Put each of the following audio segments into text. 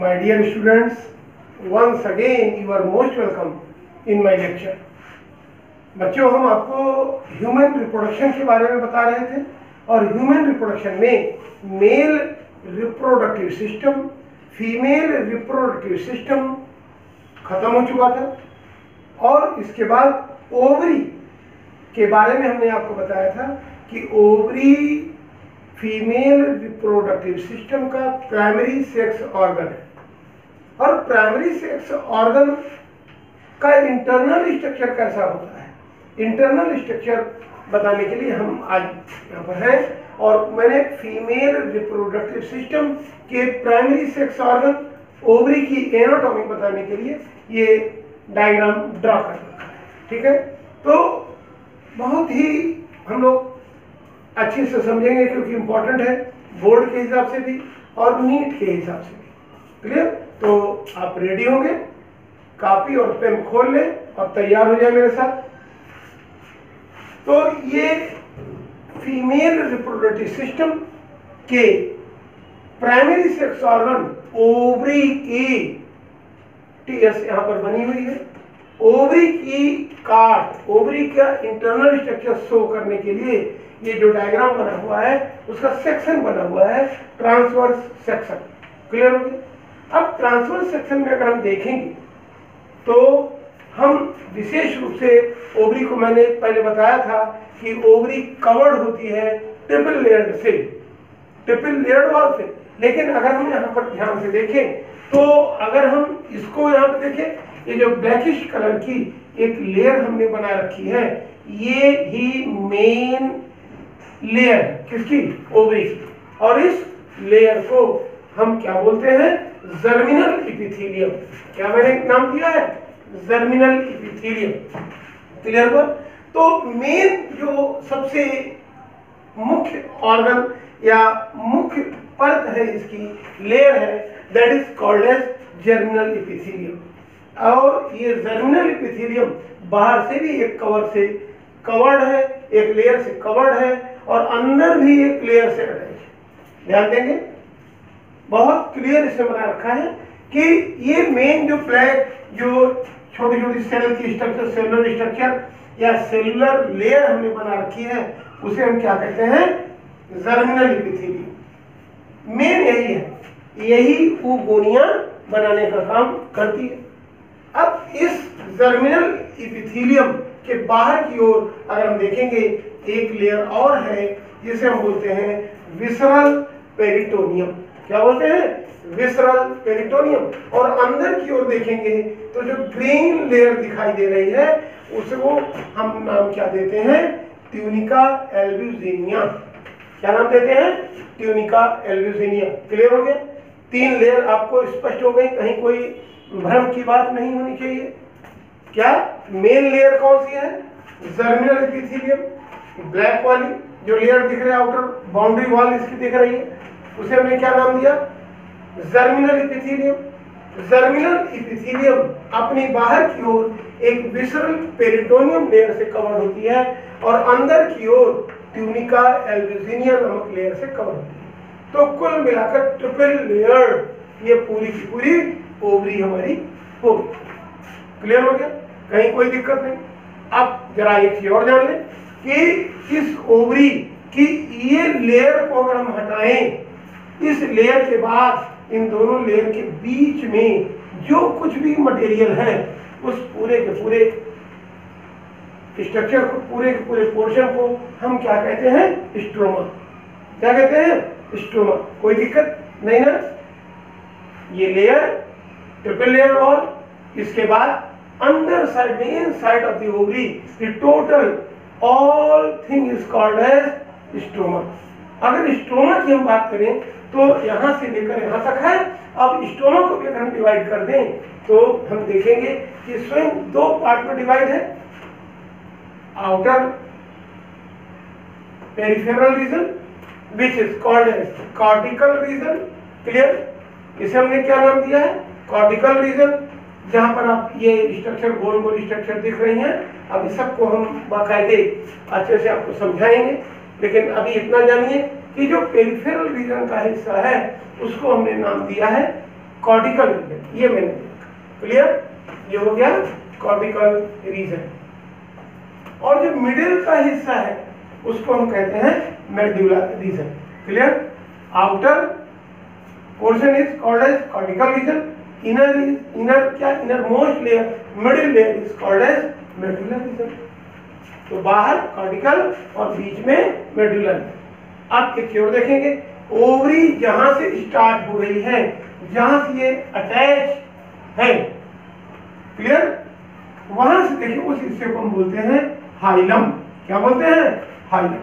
My dear students, once again you are most welcome in my lecture. बच्चों, हम आपको human reproduction के बारे में बता रहे थे और ह्यूमन रिप्रोडक्शन में male reproductive system, female reproductive system खत्म हो चुका था और इसके बाद ओवरी के बारे में हमने आपको बताया था कि ओवरी फीमेल रिप्रोडक्टिव सिस्टम का प्राइमरी सेक्स ऑर्गन है और प्राइमरी सेक्स ऑर्गन का इंटरनल स्ट्रक्चर कैसा होता है, इंटरनल स्ट्रक्चर बताने के लिए हम आज यहाँ पर हैं और मैंने फीमेल रिप्रोडक्टिव सिस्टम के प्राइमरी सेक्स ऑर्गन ओवरी की एनाटॉमी बताने के लिए ये डायग्राम ड्रा कर रखा है। ठीक है, तो बहुत ही हम लोग अच्छे से समझेंगे क्योंकि इम्पोर्टेंट है बोर्ड के हिसाब से भी और नीट के हिसाब से भी। क्लियर? तो आप रेडी होंगे, कॉपी और पेन खोल लें और तैयार हो जाए मेरे साथ। तो ये फीमेल रिप्रोडक्टिव सिस्टम के प्राइमरी सेक्स ऑर्गन ओवरी की टीएस यहाँ पर बनी हुई है। ओवरी की काट, ओवरी का इंटरनल स्ट्रक्चर शो करने के लिए ये जो डायग्राम बना हुआ है उसका सेक्शन बना हुआ है ट्रांसवर्स सेक्शन। क्लियर हो गया? अब ट्रांसवर्स सेक्शन में अगर हम देखेंगे तो हम विशेष रूप से ओवरी को मैंने पहले बताया था कि ओवरी कवर्ड होती है ट्रिपल लेयर्ड से, ट्रिपल लेयर्ड वॉल से। लेकिन अगर हम यहाँ पर ध्यान से देखें तो अगर हम इसको यहाँ पर देखें, ये जो ब्लैकिश कलर की एक लेयर हमने बना रखी है, ये ही मेन लेयर किसकी? ओवरी की। और इस लेयर को हम क्या बोलते हैं? Germinal epithelium. क्या मैंने नाम दिया है? Germinal epithelium. क्लियर हुआ? तो मेन जो सबसे मुख्य ऑर्गन या मुख्य परत है, इसकी लेयर है, that is called as germinal epithelium. और ये जर्मिनल इपिथेलियम बाहर से भी एक कवर से कवर्ड है, एक लेयर से कवर्ड है और अंदर भी एक लेयर से अटैच है। ध्यान देंगे, बहुत क्लियर इसमें बना रखा है कि ये मेन जो ब्लैक जो छोटी छोटी सेल की स्ट्रक्चर, सेलुलर स्ट्रक्चर या सेलुलर लेयर हमने बना रखी है, उसे हम क्या कहते हैं? Germinal epithelium. मेन यही है, यही ओगोनिया बनाने का काम करती है। अब इस जर्मिनल इपिथेलियम के बाहर की ओर अगर हम देखेंगे, एक लेयर और है जिसे हम बोलते हैं विसरल पेरिटोनियम। क्या बोलते हैं? Visceral peritoneum. और अंदर की ओर देखेंगे तो जो ग्रीन लेयर दिखाई दे रही है उसको हम नाम क्या देते हैं? Tunica albuginea. क्या नाम देते हैं? Tunica albuginea. क्लियर हो गया? 3 लेयर आपको स्पष्ट हो गई, कहीं कोई भ्रम की बात नहीं होनी चाहिए। क्या मेन लेयर कौन सी है? जर्मिनल इपिथेलियम, ब्लैक वाली जो लेयर दिख रही है, आउटर बाउंड्री वॉल इसकी दिख रही है, उसे हमने क्या नाम दिया? Germinal epithelium. जर्मिनल इपिथेलियम अपनी बाहर की ओर एक विसरल पेरिटोनियम लेयर से कवर होती है और अंदर की ओर ट्यूनिका एल्ब्यूजिनिया नामक लेयर से कवर होती है। तो कुल मिलाकर ट्रिपल लेयर ये पूरी की पूरी ओवरी हमारी होगी। क्लियर हो गया? कहीं कोई दिक्कत नहीं। अब जरा एक चीज और जान लें कि इस ओवरी की ये लेयर को अगर हम हटाएं, इस लेयर के बाद इन दोनों लेयर के बीच में जो कुछ भी मटेरियल है उस पूरे के पूरे स्ट्रक्चर को, पूरे के पूरे पोर्शन को हम क्या कहते हैं? स्ट्रोमा। क्या कहते हैं? स्ट्रोमा। कोई दिक्कत नहीं ना? ये लेयर ट्रिपल लेयर वॉल, इसके बाद अंदर साइड में inside of the ovary the total all thing is called as stroma. अगर स्ट्रोमा की हम बात करें तो यहां से लेकर यहां तक है। अब स्ट्रोमा को भी अगर हम डिवाइड कर दें तो हम देखेंगे कि स्वयं 2 पार्ट में डिवाइड है, outer peripheral region which is called as cortical region. Clear? इसे हमने क्या नाम दिया है? कॉर्टिकल रीजन, जहां पर आप ये स्ट्रक्चर गोल गोल स्ट्रक्चर दिख रही हैं। अब इस सबको हम बाकायदे अच्छे से आपको समझाएंगे, लेकिन अभी इतना जानिए कि जो पेरिफेरल रीजन का हिस्सा है उसको हमने नाम दिया है कॉर्टिकल रीजन, ये मैंने देखा। क्लियर? ये हो गया कॉर्टिकल रीजन। और जो मिडिल का हिस्सा है उसको हम कहते हैं medullary region. Clear? Outer portion is called as cortical region, inner most layer, middle layer is called as medullary region. तो बाहर कॉर्टिकल और बीच में मेडुलर। अब एक और देखेंगे, ओवरी जहां से स्टार्ट हो रही है, जहां से ये अटैच है, क्लियर, वहां से देखिए उस हिस्से को हम बोलते हैं हाइलम। क्या बोलते हैं? हाइलम।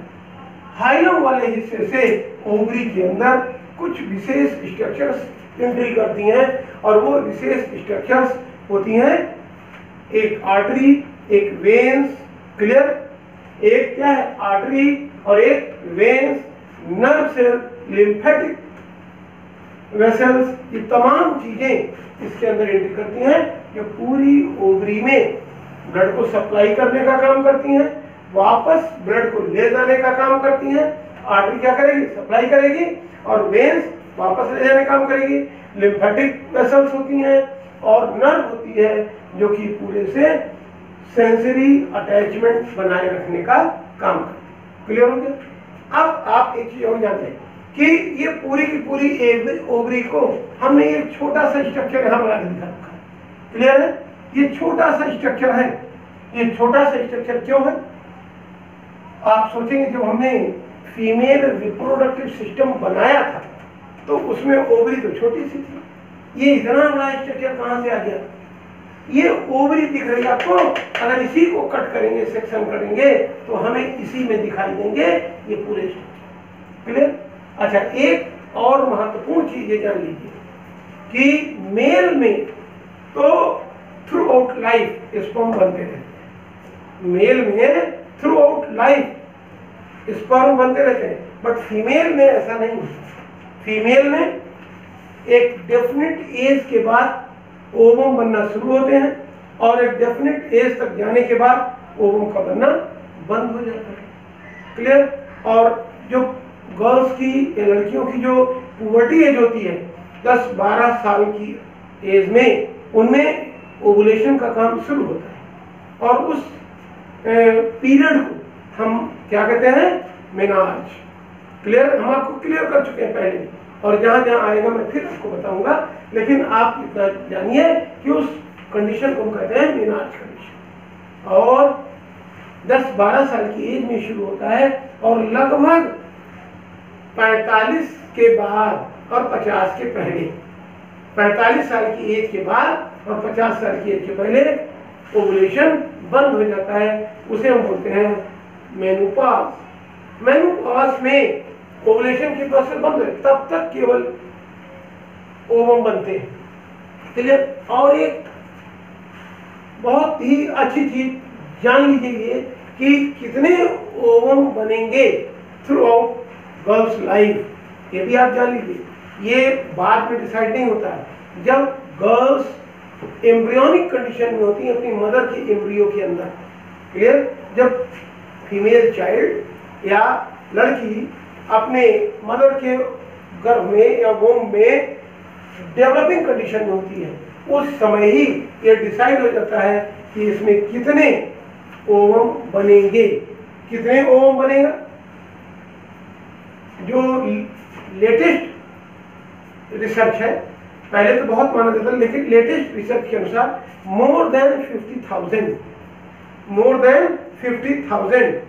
हाइलम वाले हिस्से से ओवरी के अंदर कुछ विशेष स्ट्रक्चर्स एंट्री करती हैं, और वो विशेष स्ट्रक्चर्स होती हैं एक आर्टरी, एक वेन्स। क्लियर? एक क्या है? आर्टरी और एक veins, nerve cell, lymphatic vessels, ये तमाम चीजें इसके अंदर एंट्री करती हैं, जो पूरी ओवरी में ब्लड को सप्लाई करने का काम करती हैं, वापस ब्लड को ले जाने का काम करती हैं। आर्टरी क्या करेगी? सप्लाई करेगी, और वेन्स वापस ले जाने का काम करेगी। लिम्फेटिक वेसल्स होती हैं और नर्व होती है, जो कि पूरे से सेंसरी अटैचमेंट बनाए रखने का काम करती है। क्लियर हो गया? अब आप एक चीज और जानते हैं कि ये पूरी की पूरी ओवरी को हमने एक छोटा सा स्ट्रक्चर यहाँ बना के दिखा रखा है। क्लियर है? ये छोटा सा स्ट्रक्चर है। ये छोटा सा स्ट्रक्चर क्यों है? आप सोचेंगे जब हमने फीमेल रिप्रोडक्टिव सिस्टम बनाया था तो उसमें ओवरी तो छोटी सी थी, ये इतना बड़ा स्ट्रक्चर कहाँ से आ गया? ये ओवरी दिख रही है आपको, अगर इसी को कट करेंगे, सेक्शन करेंगे, तो हमें इसी में दिखाई देंगे ये पूरे स्ट्रक्चर। क्लियर? अच्छा, एक और महत्वपूर्ण चीज ये जान लीजिए कि मेल में तो थ्रू आउट लाइफ स्पर्म बनते रहते हैं। मेल में थ्रू आउट लाइफ स्पर्म बनते रहते हैं, बट फीमेल में ऐसा नहीं है। फीमेल में एक डेफिनेट एज के बाद ओवम बनना शुरू होते हैं, और एक डेफिनेट एज तक जाने के बाद ओवम का बनना बंद हो जाता है। क्लियर? और जो गर्ल्स की या लड़कियों की जो पुबर्टी एज होती है 10-12 साल की एज में, उनमें ओवुलेशन का काम शुरू होता है, और उस पीरियड को हम क्या कहते हैं? मेनार्ज। क्लियर? हम आपको क्लियर कर चुके हैं पहले, और जहां जहां आएगा मैं फिर आपको बताऊंगा, लेकिन आप इतना जानिए कि उस कंडीशन को हम कहते हैं मेनार्ज कंडीशन। और 10-12 साल की एज में शुरू होता है, और लगभग 45 के बाद और 50 के पहले, 45 साल की एज के बाद और 50 साल की एज के पहले ओवुलेशन बंद हो जाता है। उसे हम बोलते हैं मेनोपॉज। मेनोपॉज में ओवुलेशन की प्रोसेस बंद है, तब तक केवल ओवम बनते हैं। क्लियर? और एक बहुत ही अच्छी चीज जान लीजिए कि कितने ओवम बनेंगे थ्रू आउट गर्ल्स लाइफ, ये भी आप जान लीजिए। ये बाद में डिसाइड नहीं होता है। जब गर्ल्स एम्ब्रियोनिक कंडीशन में होती है, अपनी मदर के एम्ब्रियो के अंदर, क्लियर, जब फीमेल चाइल्ड या लड़की अपने मदर के गर्भ में या वोम में डेवलपिंग कंडीशन में होती है, उस समय ही ये डिसाइड हो जाता है कि इसमें कितने ओवम बनेंगे। कितने ओवम बनेगा? जो लेटेस्ट रिसर्च है, पहले तो बहुत माना जाता है, लेकिन लेटेस्ट रिसर्च के अनुसार मोर देन 50,000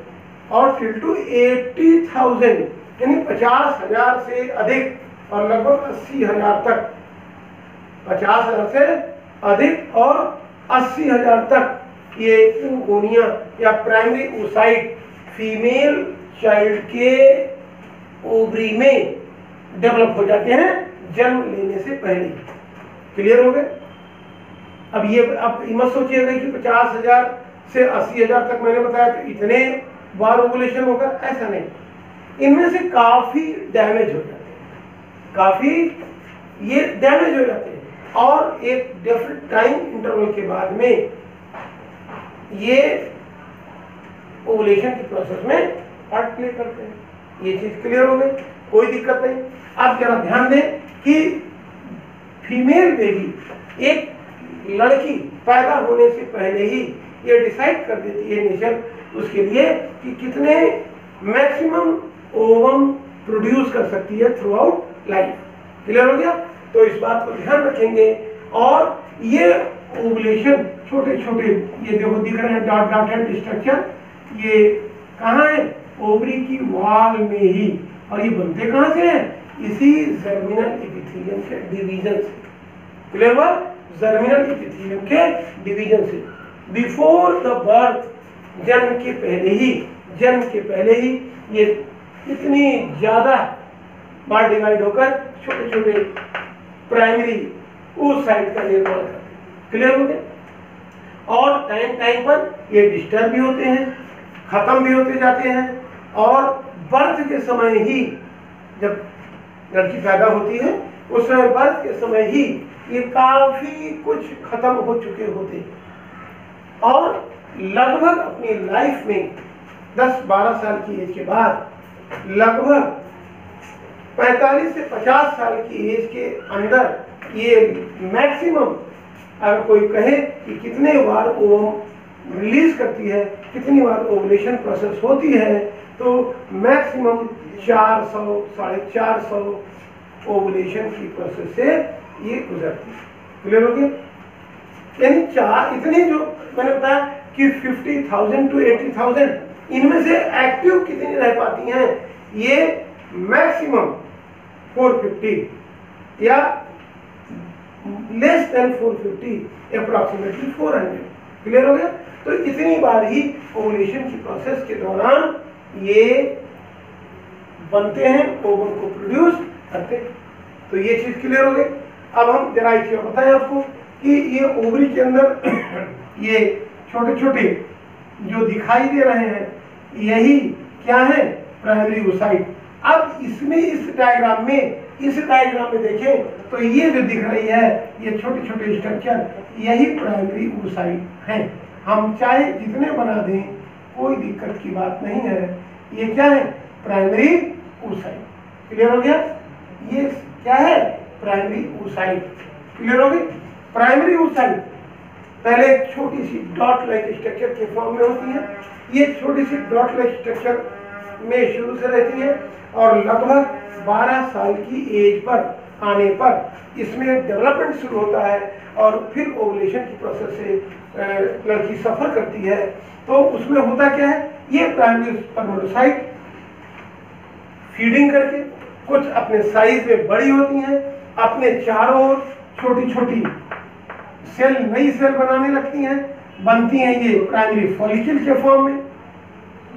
और टिल टू 80,000, यानी 50,000 से अधिक और लगभग 80,000 तक, 50,000 से अधिक और 80,000 तक ये oogonia या प्राइमरी oocyte फीमेल चाइल्ड के ओवरी में डेवलप हो जाते हैं जन्म लेने से पहले। क्लियर हो गए? अब ये अब मत सोचिएगा कि 50,000 से 80,000 तक मैंने बताया तो इतने बार ओवुलेशन होगा, ऐसा नहीं। इनमें से काफी डैमेज हो जाते हैं, काफी ये डैमेज हो जाते हैं, और एक डेफिनेट टाइम इंटरवल के बाद में ये ओवुलेशन की प्रोसेस में पार्ट प्ले करते हैं। ये चीज क्लियर हो गई? कोई दिक्कत नहीं। आप जरा ध्यान दें कि फीमेल बेबी, एक लड़की पैदा होने से पहले ही ये डिसाइड कर देती है नेचर उसके लिए कि कितने मैक्सिमम ओवम प्रोड्यूस कर सकती है थ्रू आउट लाइफ। क्लियर हो गया? तो इस बात को ध्यान रखेंगे। और ये ओवुलेशन छोटे छोटे, ये देखो दिख रहे हैं डॉट डॉटेड स्ट्रक्चर, ये कहाँ है? ओवरी की वॉल में ही। और ये बनते कहाँ से हैं? इसी जर्मिनल एपिथेलियम के डिवीजन से। क्लियर हुआ? जर्मिनल एपिथेलियम के डिवीजन से। बिफोर द बर्थ, जन्म के पहले ही ये इतनी ज्यादा बार डिवाइड होकर छोटे छोटे प्राइमरी oocyte का निर्माण करते हैं। क्लियर हो गया? और टाइम पर ये डिस्टर्ब भी होते हैं, खत्म भी होते जाते हैं, और बर्थ के समय ही, जब लड़की पैदा होती है उस समय बर्थ के समय ही ये काफी कुछ खत्म हो चुके होते हैं। और लगभग अपनी लाइफ में 10-12 साल की एज के बाद, लगभग 45 से 50 साल की एज के अंदर ये मैक्सिमम, अगर कोई कहे कि कितने बार ओवम रिलीज करती है, कितनी बार ओवुलेशन प्रोसेस होती है, तो मैक्सिमम 400-450 ओवुलेशन की प्रोसेस से ये गुजरती है। क्लियर हो गया? यानी इतनी जो मैंने बताया कि 50,000 to 80,000, इनमें से एक्टिव कितनी रह पाती हैं? ये मैक्सिमम 450 या लेस देन 450, अप्रॉक्सीमेटली 400। क्लियर हो गया? तो इतनी बार ही ओवुलेशन की प्रोसेस के दौरान ये बनते हैं, ओवम को प्रोड्यूस करते हैं। तो ये चीज क्लियर हो गई। अब हम जरा एक चीज बताएं आपको कि ये ओवरी के अंदर ये छोटे छोटे जो दिखाई दे रहे हैं, यही क्या है? Primary oocyte। अब इसमें इस डायग्राम में देखें तो ये जो दिख रही है, ये छोटे छोटे स्ट्रक्चर, यही प्राइमरी oocyte हैं। हम चाहे जितने बना दें कोई दिक्कत की बात नहीं है। ये क्या है? Primary oocyte। क्लियर हो गया? ये क्या है? Primary oocyte। क्लियर हो गई? प्राइमरी oocyte पहले एक छोटी सी डॉट लाइक स्ट्रक्चर के फॉर्म में होती है। ये छोटी सी डॉट लाइक स्ट्रक्चर में शुरू से रहती है, और लगभग 12 साल की एज पर आने पर इसमें डेवलपमेंट शुरू होता है, और फिर ओवुलेशन की प्रोसेस से लड़की सफर करती है। तो उसमें होता क्या है? ये प्राइमरी स्पर्मेटोसाइट फीडिंग करके कुछ अपने साइज में बड़ी होती हैं, अपने चारों ओर छोटी छोटी सेल, नई सेल बनाने लगती हैं, बनती हैं ये प्राइमरी फॉलिकल के फॉर्म में।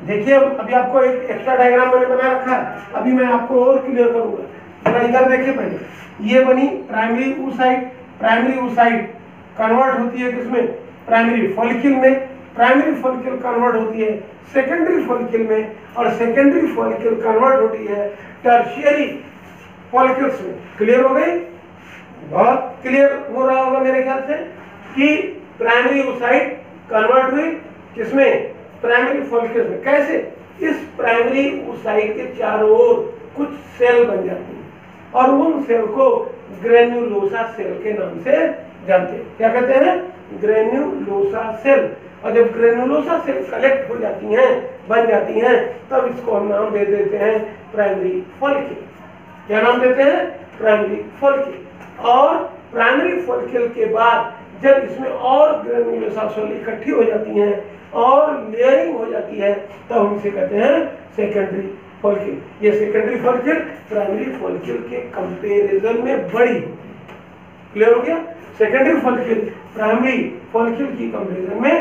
देखिए अभी आपको एक एक्स्ट्रा डायग्राम मैंने बना रखा है, अभी मैं आपको और क्लियर करूंगा। जरा इधर देखिए पहले, ये बनी primary oocyte। Primary oocyte convert होती है किसमें? प्राइमरी फॉलिकल में। प्राइमरी फॉलिकल कन्वर्ट होती है सेकेंडरी फॉलिकल में, और सेकेंडरी फॉलिकल कन्वर्ट होती है टर्शियरी फॉलिकल्स में। क्लियर हो गई? बहुत क्लियर हो रहा होगा मेरे ख्याल से कि प्राइमरी oocyte कन्वर्ट हुई किसमें? प्राइमरी फॉलिकल्स में। कैसे? इस प्राइमरी oocyte के चारों ओर कुछ सेल बन जाती हैं, और उन सेल को ग्रेन्युलोसा सेल के नाम से जानते हैं। क्या कहते हैं? Granulosa cell. और जब ग्रेन्युलोसा सेल कलेक्ट हो जाती हैं, बन जाती हैं, तब इसको हम नाम दे देते हैं प्राइमरी फॉलिकल। क्या नाम देते हैं? Primary follicle. और प्राइमरी फॉलिकल के बाद जब इसमें और ग्रेन्युलोसा सेल इकट्ठी हो जाती हैं और लेयरिंग हो जाती है, तब हम इसे कहते हैं सेकेंडरी फॉलिकल। ये सेकेंडरी फॉलिकल प्राइमरी फॉलिकल के कंपैरिजन में बड़ी होती है। क्लियर हो गया? सेकेंडरी फॉलिकल प्राइमरी फॉलिकल की कंपैरिजन में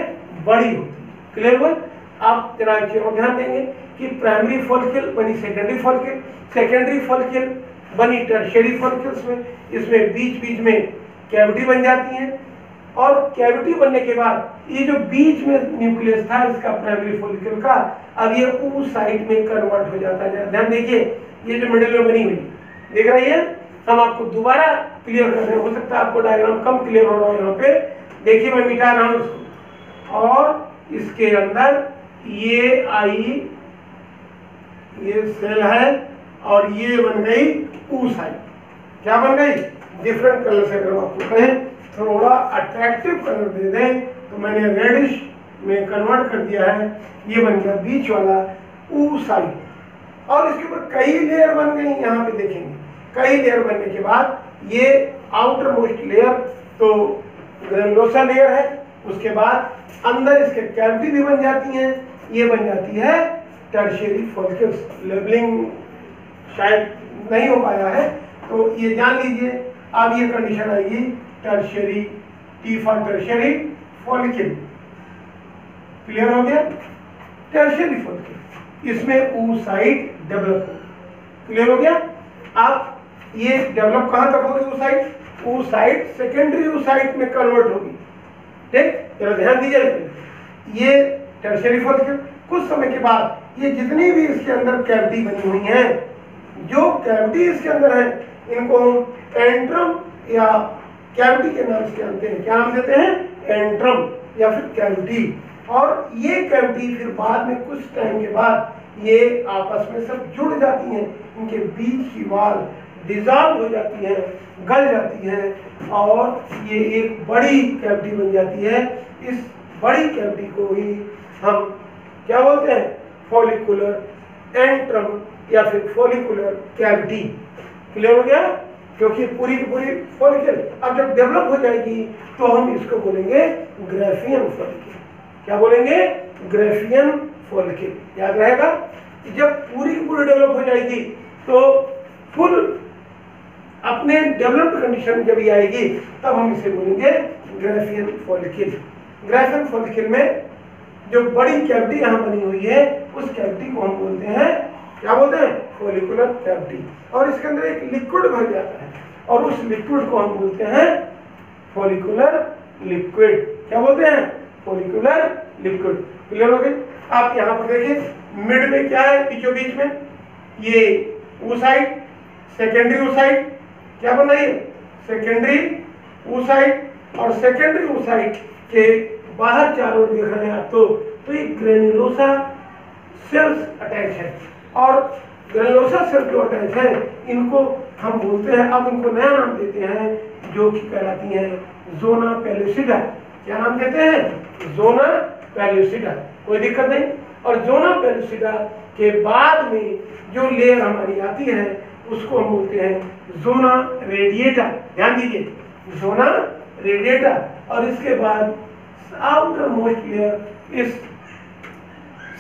बड़ी होती है। क्लियर हुआ? आप जरा ध्यान देंगे कि प्राइमरी फॉलिकल बनी सेकेंडरी फॉलिकल, सेकेंडरी फॉलिकल बनी टर्शियरी फॉलिकल्स में। इसमें बीच बीच में कैविटी बन जाती है, और कैविटी बनने के बाद ये जो बीच में न्यूक्लियस था इसका प्राइमरी फॉलिकल का, अब ये oocyte में कन्वर्ट हो जाता है। ध्यान देखिए, ये जो मिडिल में बनी हुई दिख रही है, हम आपको दोबारा क्लियर कर रहे हैं। हो सकता है आपको डायग्राम कम क्लियर हो रहा हो। यहाँ पे देखिए, मैं मिटा रहा हूँ इसको, और इसके अंदर ये आई, ये सेल है, और ये बन गई oocyte। क्या बन गई? डिफरेंट कलर से अगर आपको कहें थोड़ा अट्रैक्टिव कलर दे दें तो मैंने रेडिश में कन्वर्ट कर दिया है। ये बन गया बीच वाला oocyte और इसके ऊपर कई लेयर बन गई। यहाँ पे देखेंगे कई लेयर बनने के बाद ये आउटर मोस्ट लेयर तो ग्रेनुलोसा लेयर है, उसके बाद अंदर इसके कैविटी भी बन जाती हैं। ये बन जाती है टर्शियरी फॉलिकल्स। लेबलिंग शायद नहीं हो पाया है तो ये जान लीजिए। अब ये कंडीशन आएगी tertiary, T for tertiary follicle. Clear हो गया? टर्शियरी फॉलिकल, इसमें oocyte डेवलप हो। क्लियर हो गया? अब ये डेवलप कहां तक होगी oocyte? oocyte सेकेंडरी oocyte में कन्वर्ट होगी। ठीक, जरा ध्यान दीजिए। ये टर्शियरी फॉलिकल, कुछ समय के बाद ये जितनी भी इसके अंदर कैविटी बनी हुई है, जो कैविटी इसके अंदर है, इनको एंट्रम या कैविटी के नाम से जानते हैं। क्या नाम देते हैं? एंट्रम या फिर कैविटी। और ये कैविटी फिर बाद में कुछ टाइम के बाद ये आपस में सब जुड़ जाती हैं। इनके बीच की वॉल डिसॉल्व हो जाती है, गल जाती है और ये एक बड़ी कैविटी बन जाती है। इस बड़ी कैविटी को ही हम क्या बोलते हैं? फॉलिकुलर एंट्रम या फिर फॉलिकुलर कैविटी। क्लियर हो गया? क्योंकि पूरी की पूरी फॉलिकल अब जब डेवलप हो जाएगी तो हम इसको बोलेंगे ग्राफियन फॉलिकल। क्या बोलेंगे? Graafian follicle. याद रहेगा? जब पूरी की पूरी डेवलप हो जाएगी तो फुल अपने डेवलप्ड कंडीशन जब ये आएगी तब हम इसे बोलेंगे ग्राफियन फॉलिकल। ग्राफियन फॉलिकल में जो बड़ी कैविटी यहाँ बनी हुई है उस कैविटी को हम बोलते हैं, क्या बोलते हैं? Follicular cavity. और इसके अंदर एक लिक्विड भर जाता है और उस लिक्विड को हम बोलते हैं फॉलिकुलर लिक्विड। क्या बोलते हैं? Follicular liquid. क्लियर हो गए? आप यहाँ पर देखिए मिड में क्या है? बीचों बीच में ये oocyte, सेकेंडरी oocyte। क्या बना ये? Secondary oocyte। और सेकेंडरी oocyte के बाहर चारों देख रहे हैं आप तो ये ग्रेनुलोसा सेल्स अटैच है। और ग्रेनुलोसा सेल जो अटैच है इनको हम बोलते हैं, अब इनको नया नाम देते हैं जो कि कहलाती हैं जोना पेलुसिडा। क्या नाम देते हैं? Zona pellucida. कोई दिक्कत नहीं। और जोना पेलुसिडा के बाद में जो लेयर हमारी आती है उसको हम बोलते हैं जोना रेडिएटा। ध्यान दीजिए, जोना रेडिएटा। और इसके बाद आउटर मोस्ट लेयर इस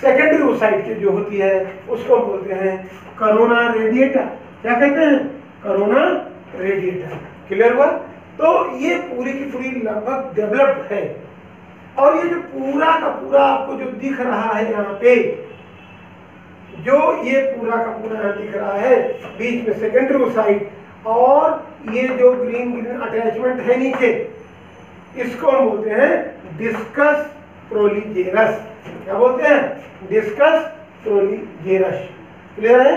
सेकेंडरी oocyte की जो होती है उसको हम बोलते हैं करोना रेडिएटा। क्या कहते हैं? Corona radiata. क्लियर हुआ? तो ये पूरी की पूरी लगभग डेवलप्ड है। और ये जो पूरा का पूरा आपको जो दिख रहा है यहाँ पे, जो ये पूरा का पूरा यहाँ दिख रहा है बीच में सेकेंडरी oocyte और ये जो ग्रीन ग्रीन अटैचमेंट है नीचे, इसको हम बोलते हैं डिस्कस प्रोलीजेरस। क्या बोलते हैं? डिस्कस प्रोलीजेरस। क्लियर है?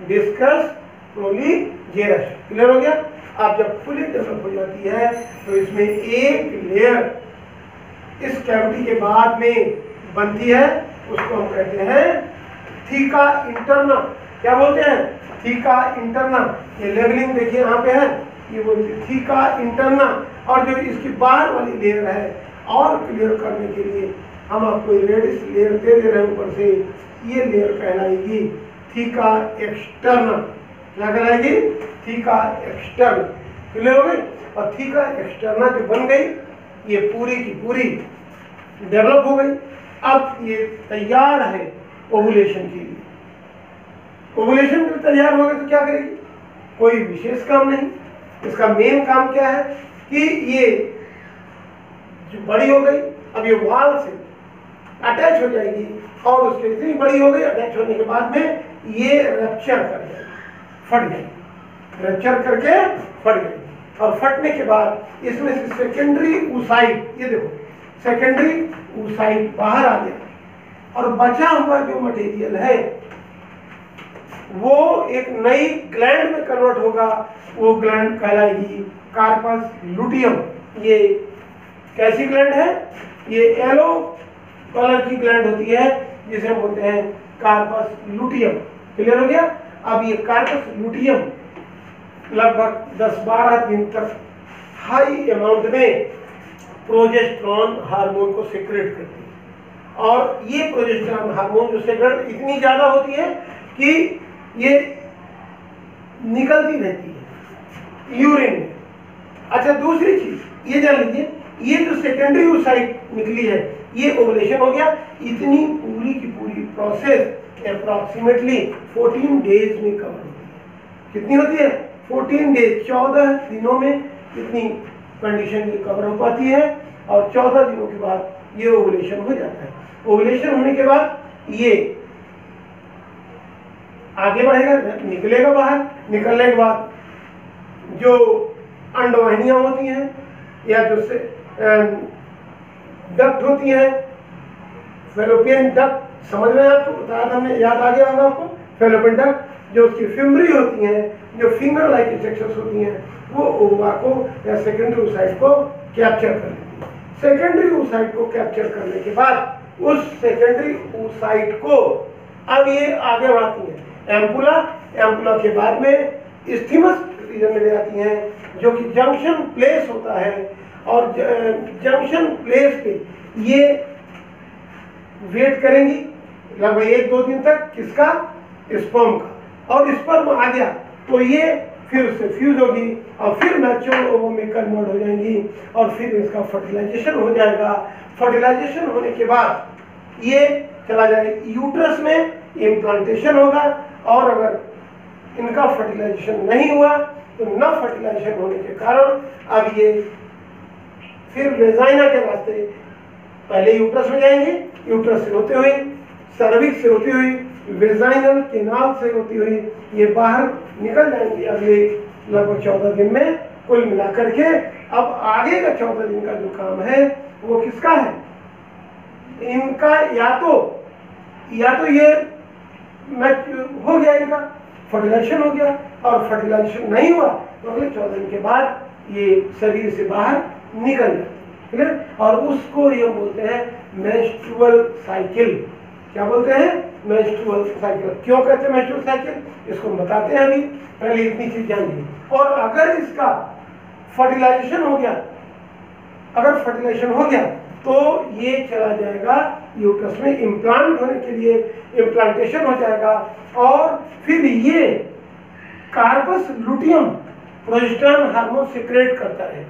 डिस्कस प्रोलीजेरस। क्लियर हो गया? आप जब फुली डेवलप हो जाती है तो इसमें एक लेयर इस कैविटी के बाद में बनती है, उसको हम कहते हैं थीका इंटरना। क्या बोलते हैं? Theca interna. ये लेबलिंग देखिए यहाँ पे है, ये बोलते हैं थीका इंटरना। और जो इसकी बाहर वाली लेयर है और क्लियर करने के लिए हम आपको रेडिश लेयर दे रहे हैं ऊपर से, ये लेयर कहलाएगी थीका एक्सटर्ना। क्या कहलाएगी? Theca extern. क्लियर हो गई? और थीका एक्सटर्ना जो बन गई ये पूरी की पूरी डेवलप हो गई। अब ये तैयार है ओवुलेशन के लिए। ओवुलेशन जब तैयार हो गए तो क्या करेगी? कोई विशेष काम नहीं। इसका मेन काम क्या है कि ये जो बड़ी हो गई, अब ये वाल से अटैच हो जाएगी और उसके इतनी बड़ी हो गई, अटैच होने के बाद में ये रप्चर कर जाएगी, फट जाएगी। रप्चर करके फट जाएगी और फटने के बाद इसमें से सेकेंडरी oocyte, ये देखो सेकेंडरी oocyte बाहर आ गया और बचा हुआ जो मटेरियल है वो एक नई ग्लैंड में कन्वर्ट होगा। वो ग्लैंड कहलाएगी कार्पस लुटियम। ये कैसी ग्लैंड है? ये येलो कलर की ग्लैंड होती है जिसे हम बोलते हैं कार्पस लुटियम। क्लियर हो गया? अब ये कार्पस लुटियम लगभग 10-12 दिन तक हाई अमाउंट में प्रोजेस्टेरॉन हार्मोन को सीक्रेट करती है। और ये प्रोजेस्टेरॉन हार्मोन जो सीक्रेट इतनी ज़्यादा होती है कि ये निकलती रहती है यूरिन में। अच्छा, दूसरी चीज ये जान लीजिए, ये जो सेकेंडरी oocyte निकली है ये ओवुलेशन हो गया। इतनी पूरी की पूरी प्रोसेस अप्रॉक्सीमेटली 14 डेज में कवर होती है। कितनी होती है? 14 डेज, 14 दिनों में इतनी कंडीशन ये कवर हो पाती है और 14 दिनों के बाद ये ओवुलेशन हो जाता है। ओवुलेशन होने के बाद ये आगे बढ़ेगा, निकलेगा बाहर। निकलने के बाद जो अंडवाहिनियां होती हैं या जो से डक्ट होती हैं, फेलोपियन डक्ट, समझ रहे हैं? आपको बताया था हमने, याद आ गया होगा आपको। फेलोपियन डक्ट जो उसकी फिमरी होती हैं, जो फिंगर लाइक स्ट्रक्चर्स होती हैं, वो ओवा को या सेकेंडरी oocyte को कैप्चर कर लेती है। सेकेंडरी oocyte को कैप्चर करने के बाद उस सेकेंडरी oocyte को अब ये आगे बढ़ाती है एम्पुला। एम्पुला के बाद में इस्थीमस रीजन में ले जाती हैं, जो कि जंक्शन प्लेस होता है। और जंक्शन प्लेस पे ये वेट करेंगी लगभग 1-2 दिन तक, किसका? स्पर्म का। और स्पर्म आ गया तो ये फिर उससे फ्यूज होगी और फिर मैच्योर ओवम में कन्वर्ट हो जाएंगी और फिर इसका फर्टिलाइजेशन हो जाएगा। फर्टिलाइजेशन होने के बाद ये चला जाएगा यूट्रस में, इम्प्लांटेशन होगा। और अगर इनका फर्टिलाइजेशन नहीं हुआ तो न फर्टिलाइजेशन होने के कारण अब ये फिर वेजाइना के रास्ते पहले यूट्रस में जाएंगे, यूट्रस से होते हुए सर्विक्स से होती हुई वेजाइनल केनाल से होती हुई ये बाहर निकल जाएंगी अगले लगभग 14 दिन में। कुल मिलाकर के अब आगे का 14 दिन का जो काम है वो किसका है? इनका या तो ये मैच हो गया, इनका फर्टिलाइजेशन हो गया, और फर्टिलाइजेशन नहीं हुआ तो अगले 14 दिन के बाद ये शरीर से बाहर निकल जाए। ठीक है? और उसको ये बोलते हैं मेंस्ट्रुअल साइकिल। क्या बोलते हैं? Menstrual cycle. क्यों कहते हैं मेंस्ट्रुअल साइकिल? इसको हम बताते हैं अभी, पहले इतनी चीज जान ली। और अगर इसका फर्टिलाइजेशन हो गया, अगर फर्टिलाइजेशन हो गया तो ये चला जाएगा यूट्रस में, इम्प्लांट होने के लिए इम्प्लांटेशन हो जाएगा। और फिर ये corpus luteum progesterone hormone secrete करता है।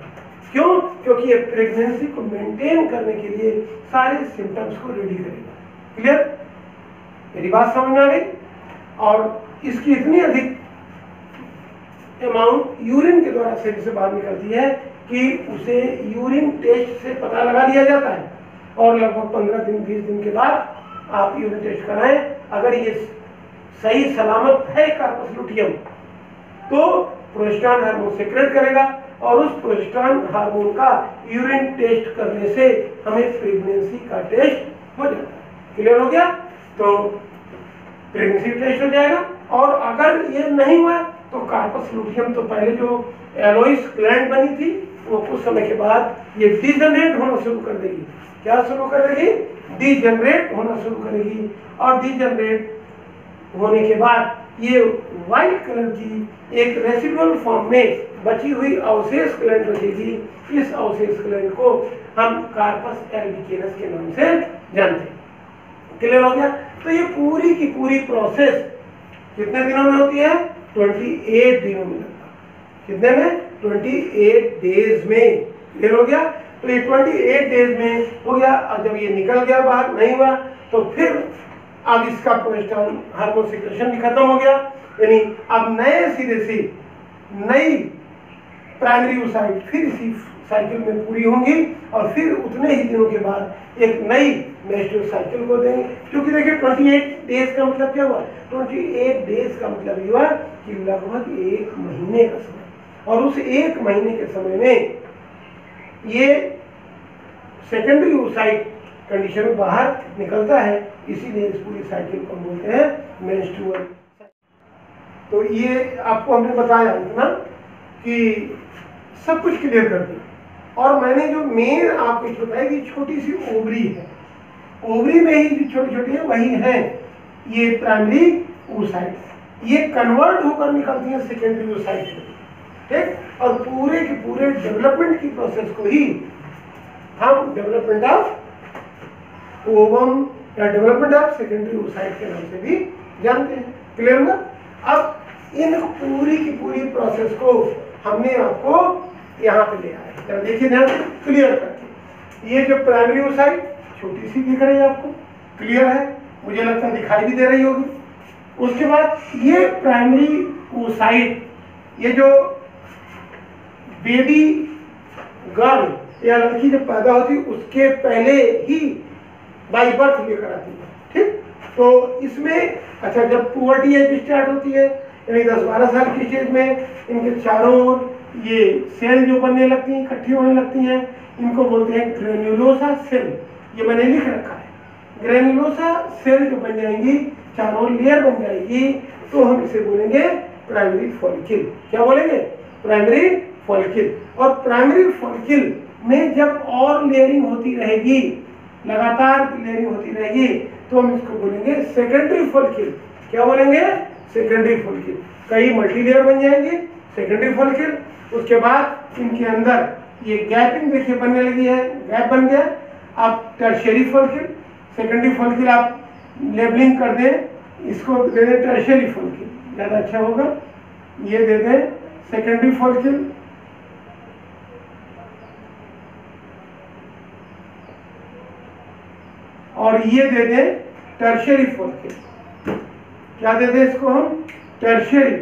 क्यों? क्योंकि ये प्रेगनेंसी को मेंटेन करने के लिए सारे सिम्टम्स को रेडी करेगा। क्लियर? मेरी बात समझ में आ गई? और इसकी इतनी अधिक अमाउंट यूरिन के द्वारा शरीर से बाहर निकलती है कि उसे यूरिन टेस्ट से पता लगा लिया जाता है। और लगभग 15 दिन 20 दिन के बाद आप यूरिन टेस्ट कराएं, अगर ये सही सलामत है कार्पस लुटियम तो प्रोजेस्टेरॉन हार्मोन सीक्रेट करेगा। और उस प्रोजेस्टेरॉन हार्मोन का यूरिन टेस्ट करने से हमें प्रेगनेंसी का टेस्ट हो जाता है। क्लियर हो गया? तो प्रेगनेंसी टेस्ट हो जाएगा। और अगर ये नहीं हुआ तो कार्पस लुटियम तो पहले जो एलोइस ग्लैंड बनी थी वो कुछ समय के बाद ये डिजनरेट होना शुरू कर देगी। क्या शुरू कर देगी? डिजनरेट होना शुरू करेगी। और डिजनरेट होने के बाद ये व्हाइट कलर की एक रेसिडुअल फॉर्म में बची हुई अवशेष ग्लैंड बचेगी। इस अवशेष ग्लैंड को हम कार्पस एल्बिकेनस के नाम से जानते हैं। क्लियर हो गया? तो ये पूरी की पूरी प्रोसेस कितने दिनों में होती है? 28 दिनों में लगता है। कितने में? 28 डेज में। क्लियर हो गया? तो ये 28 डेज में हो गया। और जब ये निकल गया बाहर, नहीं हुआ तो फिर अब इसका प्रोजेस्टेरॉन हार्मोन सीक्रेशन भी खत्म हो गया। यानी अब नए सिरे से नई प्राइमरी oocyte फिर इसी साइकिल में पूरी होंगी और फिर उतने ही दिनों के बाद एक नई मेंस्ट्रुअल साइकिल को देंगे। क्योंकि देखिए 28 डेज का मतलब क्या हुआ? 28 डेज का मतलब ये हुआ कि लगभग 1 महीने का समय। और उस 1 महीने के समय में ये सेकेंडरी oocyte कंडीशन में बाहर निकलता है। इसीलिए इस पूरी साइकिल को बोलते हैं मेंस्ट्रुअल। तो ये आपको हमने बताया ना कि सब कुछ क्लियर कर दिया। और मैंने जो मेन आपको बताया कि छोटी सी ओवरी है, ओवरी में ही जो छोटी छोटी है वही है ये प्राइमरी oocyte। ये कन्वर्ट होकर निकलती है सेकेंडरी oocyte में। ठीक। और पूरे के पूरे डेवलपमेंट की प्रोसेस को ही हम डेवलपमेंट ऑफ ओवम या डेवलपमेंट ऑफ सेकेंडरी oocyte के नाम से भी जानते हैं। क्लियर हुआ? अब इन पूरी की पूरी प्रोसेस को हमने आपको यहाँ पे ले आए। जरा देखिए ध्यान से क्लियर करके। ये जो प्राइमरी oocyte छोटी सी दिख रही है आपको, क्लियर है? मुझे लगता है दिखाई भी दे रही होगी। उसके बाद ये प्राइमरी oocyte, ये जो बेबी गर्ल या लड़की जब पैदा होती है उसके पहले ही बाई बर्थ लेकर आती है, ठीक। तो इसमें अच्छा जब पुबर्टी एज स्टार्ट होती है यानी 10-12 साल की स्टेज में इनके चारों ओर ये सेल जो बनने लगती हैं, इकट्ठी होने लगती हैं, इनको बोलते हैं ग्रेन्युलोसा सेल। ये मैंने लिख रखा है। ग्रेन्युलोसा सेल जो बन जाएंगी, चारों लेयर बन जाएगी, तो हम इसे बोलेंगे प्राइमरी फॉलिकल। क्या बोलेंगे? Primary follicle. और प्राइमरी फॉलिकल में जब और लेयरिंग होती रहेगी, लगातार लेयरिंग होती रहेगी, तो हम इसको बोलेंगे सेकेंडरी फॉलिकल। क्या बोलेंगे? Secondary follicle. कई मल्टी लेयर बन जाएंगे, सेकेंडरी फॉलिकल। उसके बाद इनके अंदर ये गैपिंग देखिए बनने लगी है, गैप बन गया। अब टर्शियरी फॉलिकल, सेकेंडरी फॉलिकल आप लेबलिंग कर दें, इसको दे दें टर्शियरी फॉलिकल, ज़्यादा अच्छा होगा। ये दे दें सेकेंडरी फॉलिकल, और ये दे दें टर्शियरी फॉलिकल। क्या दे दें इसको हम? Tertiary,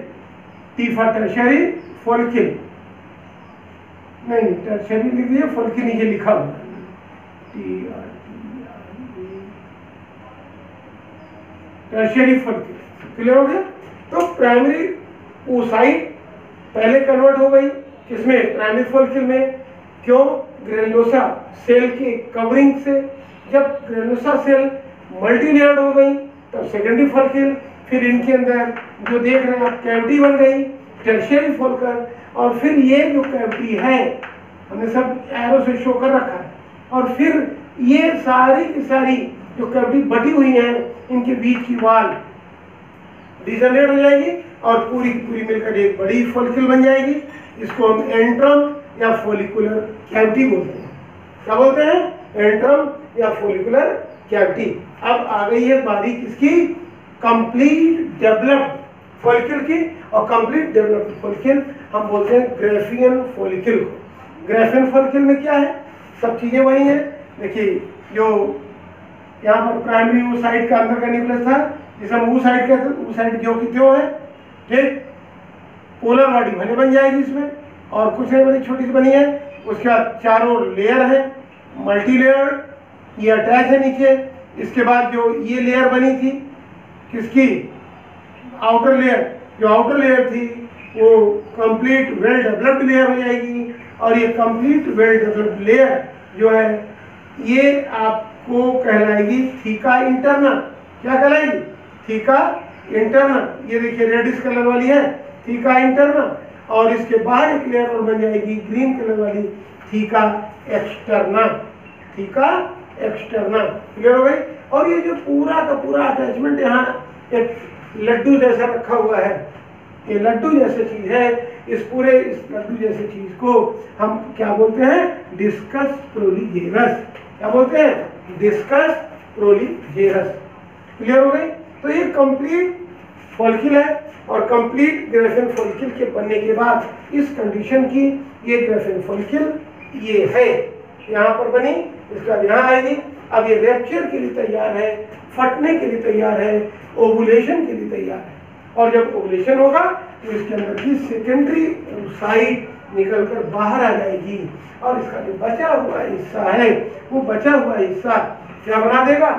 T for tertiary follicle. नहीं, टर्शियरी लिख दिए, फॉलिकल नीचे लिखा हुआ है, टर्शियरी फॉलिकल। क्लियर हो गया? तो प्राइमरी oocyte पहले कन्वर्ट हो गई किसमें? प्राइमरी फॉलिकल में। क्यों? ग्रेन्युलोसा सेल की कवरिंग से। जब ग्रेन्युलोसा सेल मल्टी लेयर्ड हो गई तब सेकेंडरी फॉलिकल, फिर इनके अंदर जो देख रहे हैं आप कैविटी बन गई, टर्शियरी फॉलिकल। और फिर ये जो कैविटी है हमने सब एरो से शो कर रखा है, और फिर ये सारी की सारी जो कैविटी बटी हुई है, इनके बीच की वाल डिजनरेट हो जाएगी और पूरी की पूरी मिलकर एक बड़ी फॉलिकल बन जाएगी। इसको हम एंट्रम या फॉलिकुलर कैविटी बोलते हैं। क्या बोलते हैं? एंट्रम या फॉलिकुलर कैविटी। अब आ गई है बारी किसकी? कंप्लीट डेवलप्ड फॉलिकल की। और कंप्लीट डेवलप्ड फॉलिकल हम बोलते हैं ग्राफियन फॉलिकल को। ग्राफियन फॉलिकल में क्या है? सब चीजें वही हैं। देखिए जो यहाँ पर प्राइमरी oocyte का अंदर का न्यूक्लियस था, जिसे हम oocyte कहते हैं, oocyte जो कि त्यों है, ठीक। पोलर बॉडी भले बन जाएगी इसमें, और कुछ नहीं बनी, छोटी सी बनी है। उसके बाद चारों लेयर है, मल्टी लेयर, ये अटैच है नीचे। इसके बाद जो ये लेयर बनी थी किसकी? Outer layer. जो आउटर लेयर थी वो कंप्लीट वेल डेवलप्ड लेयर हो जाएगी, और ये कंप्लीट वेल डेवलप्ड लेयर जो है ये आपको कहलाएगी थीका इंटरनल। क्या कहलाएगी? Theca internal. ये देखिए रेडिश कलर वाली है, थीका इंटरनल। और इसके बाद एक लेयर और बन जाएगी ग्रीन कलर वाली, theca external. Theca external. Clear हो गई? और ये जो पूरा का पूरा अटैचमेंट यहाँ एक लड्डू जैसा रखा हुआ है, ये लड्डू जैसी चीज है। इस लड्डू जैसी चीज को हम क्या बोलते हैं? डिस्कस प्रोलीगेरस। क्या बोलते हैं? डिस्कस प्रोलीगेरस। क्लियर हो गई? तो ये कंप्लीट फॉलिकल है, और कंप्लीट ग्राफियन फॉलिकल के बनने के बाद इस कंडीशन की ये ग्राफियन फॉलिकल ये है, यहाँ पर बनी, इसके बाद यहाँ आएगी। अब ये रैप्चर के लिए तैयार है, फटने के लिए तैयार है, ओवुलेशन के लिए तैयार है। और जब ओवुलेशन होगा तो इसके अंदर की सेकेंडरी oocyte निकलकर बाहर आ जाएगी, और इसका जो बचा हुआ हिस्सा है वो बचा हुआ हिस्सा क्या बना देगा?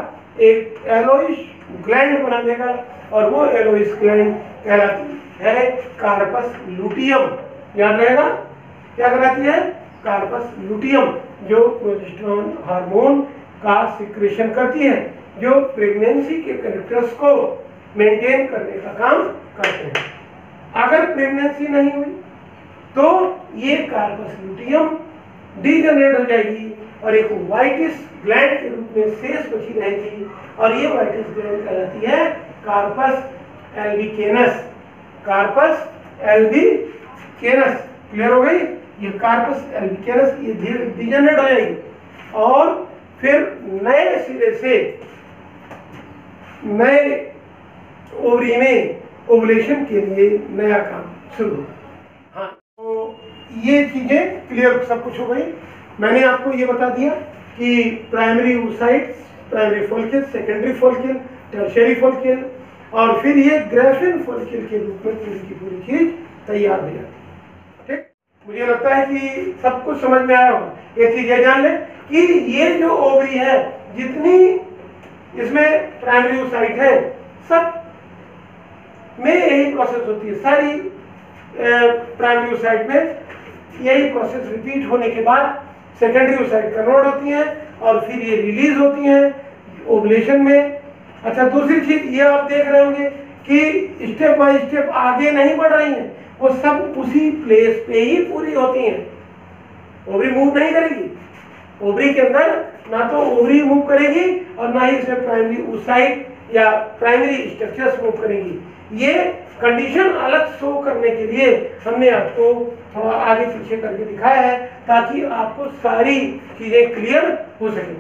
एक एलोइश ग्लैंड बना देगा, और वो एलोइश ग्लैंड कहलाती है कार्पस लुटियम। याद रहेगा? क्या कहलाती है? कार्पस लुटियम, जो प्रोजेस्टेरोन हार्मोन का सिक्रेशन करती है, जो प्रेगनेंसी के कैरेक्टर्स को मेंटेन करने का काम करते हैं। अगर प्रेगनेंसी नहीं हुई तो ये कार्पस लुटियम डीजनरेट हो जाएगी और एक व्हाइटिश ग्लैंड के रूप में शेष बची रहेगी, और ये व्हाइटिश ग्लैंड कहलाती है कार्पस एल्बिकेनस। कार्पस एल्बिकेनस। क्लियर हो गई? ये कार्पस एल्बिकेनस ये धीरे डिजेनरेट हो जाएगी और फिर नए सिरे से नए ओवरी में ओवुलेशन के लिए नया काम शुरू होगा। हाँ, तो ये चीजें क्लियर सब कुछ हो गई। मैंने आपको ये बता दिया कि primary oocytes, primary follicle, secondary follicle, tertiary follicle और फिर ये ग्रेफिन फॉलिकल के रूप में पूरी की पूरी चीज तैयार हो जाती है। ठीक, मुझे लगता है कि सब कुछ समझ में आया होगा। एक चीज ये जान ले कि ये जो ओवरी है, जितनी इसमें प्राइमरी oocyte है, सब में यही प्रोसेस होती है। सारी प्राइमरी oocyte में यही प्रोसेस रिपीट होने के बाद सेकेंडरी oocyte कन्वर्ट होती हैं और फिर ये रिलीज होती हैं ओवुलेशन में। अच्छा, दूसरी चीज ये आप देख रहे होंगे कि स्टेप बाय स्टेप आगे नहीं बढ़ रही हैं, वो सब उसी प्लेस पे ही पूरी होती हैं। ओवरी मूव नहीं करेगी, ओवरी के अंदर ना तो ओवरी मूव करेगी और ना ही इसमें प्राइमरी oocyte या प्राइमरी स्ट्रक्चर्स मूव करेंगी। ये कंडीशन अलग शो करने के लिए हमने आपको थोड़ा आगे पीछे करके दिखाया है ताकि आपको सारी चीजें क्लियर हो सके।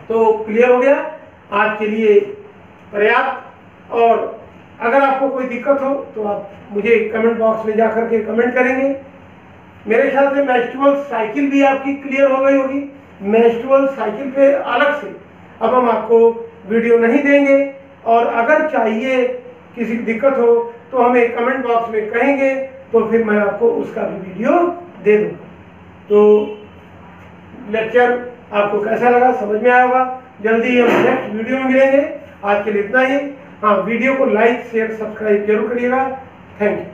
तो क्लियर हो गया आज के लिए पर्याप्त। और अगर आपको कोई दिक्कत हो तो आप मुझे कमेंट बॉक्स में जा करके कमेंट करेंगे। मेरे ख्याल से मेंस्ट्रुअल साइकिल भी आपकी क्लियर हो गई होगी। मेंस्ट्रुअल साइकिल पे अलग से अब हम आपको वीडियो नहीं देंगे और अगर चाहिए किसी की दिक्कत हो तो हमें कमेंट बॉक्स में कहेंगे तो फिर मैं आपको उसका भी वीडियो दे दूँगा। तो लेक्चर आपको कैसा लगा, समझ में आया होगा। जल्दी ही हम नेक्स्ट वीडियो में मिलेंगे। आज के लिए इतना ही। हाँ, वीडियो को लाइक शेयर सब्सक्राइब जरूर करिएगा। Thank you.